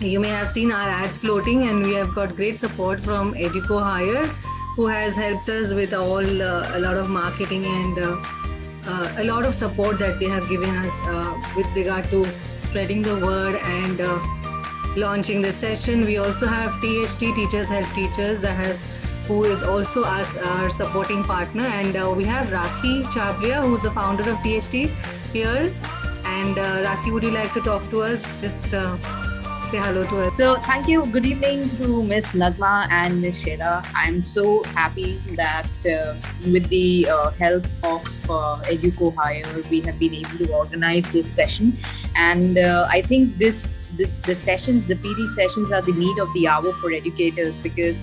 You may have seen our ads floating, and we have got great support from Educo Hire, who has helped us with a lot of marketing and a lot of support that they have given us with regard to spreading the word and launching the session. We also have THT, Teachers Help Teachers, who is also our supporting partner, and we have Rakhi Chabria, who's the founder of THT here. And Rakhi, would you like to talk to us? Just say hello to us. So thank you. Good evening to Miss Nagma and Miss Sheila. I'm so happy that with the help of Educo Hire, we have been able to organize this session. And I think the sessions, the PD sessions, are the need of the hour for educators, because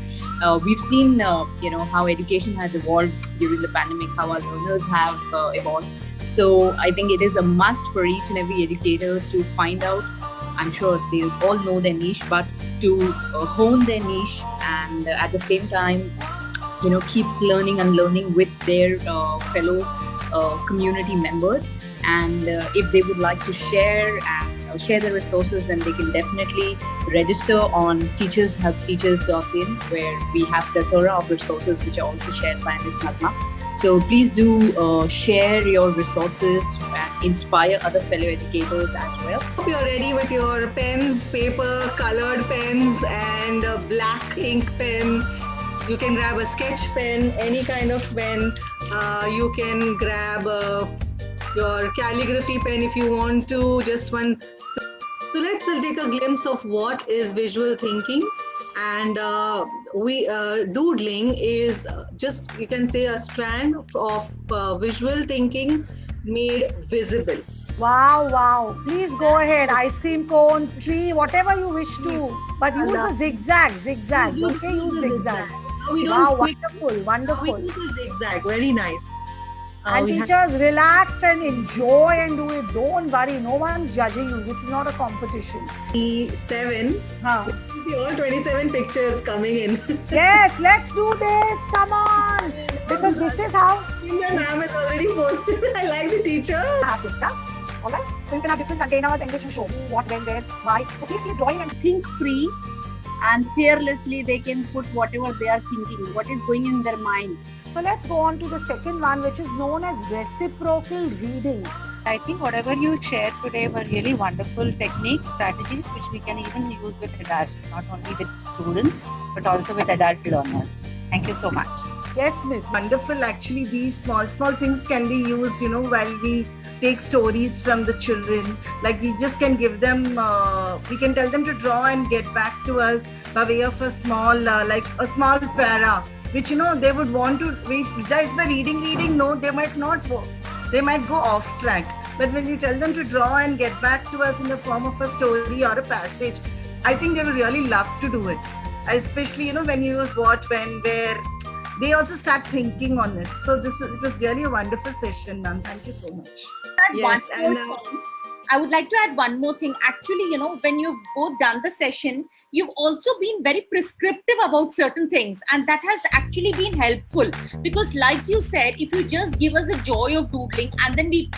we've seen how education has evolved during the pandemic, how our learners have evolved. So I think it is a must for each and every educator to find out. I'm sure they all know their niche, but to hone their niche and at the same time, keep learning and learning with their fellow community members. And if they would like to share the resources, then they can definitely register on teachershelpteachers.in, where we have the plethora of resources which are also shared by Ms. Nagma. So please do share your resources and inspire other fellow educators as well. Hope you're ready with your pens, paper, colored pens, and a black ink pen. You can grab a sketch pen, any kind of pen. You can grab your calligraphy pen if you want to, just one. So let's take a glimpse of what is visual thinking. And doodling is just, you can say, a strand of visual thinking made visible. Wow. Please go ahead. Ice cream cone, tree, whatever you wish to. But use a zigzag. Okay, use zigzag. We don't wow, wonderful. We use a zigzag. Very nice. And teachers, relax and enjoy and do it. Don't worry. No one's judging you. This is not a competition. 7. You see all 27 pictures coming in. Yes, let's do this. Come on. Because this is how. Your ma'am has already posted. I like the teacher. Alright. So you can have different containers and just show what went there, why. So please keep drawing and think free and fearlessly they can put whatever they are thinking, what is going in their mind. So let's go on to the second one, which is known as reciprocal reading. I think whatever you shared today were really wonderful techniques, strategies, which we can even use with adults, not only with students, but also with adult learners. Thank you so much. Yes, Miss. Wonderful. Actually, these small things can be used, while we take stories from the children. Like we just can give them, we can tell them to draw and get back to us by way of a small, like a small para, which, they would want to, just by reading, no, they might not go. They might go off track. But when you tell them to draw and get back to us in the form of a story or a passage, I think they will really love to do it. Especially, when you use what, when, where, they also start thinking on it. So it was really a wonderful session, ma'am. Thank you so much. Yes, I would like to add one more thing. Actually, when you've both done the session, you've also been very prescriptive about certain things, and that has actually been helpful, because like you said, if you just give us a joy of doodling and then we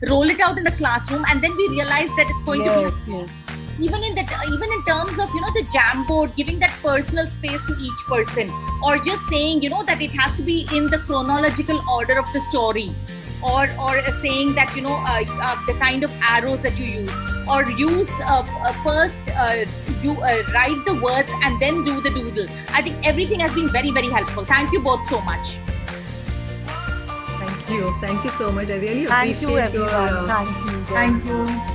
roll it out in the classroom and then we realize that it's going to be even in terms of the Jamboard, giving that personal space to each person, or just saying that it has to be in the chronological order of the story, or saying that the kind of arrows that you use, or use first you write the words and then do the doodle. I think everything has been very, very helpful. Thank you both so much. Thank you so much. I really appreciate your Thank you.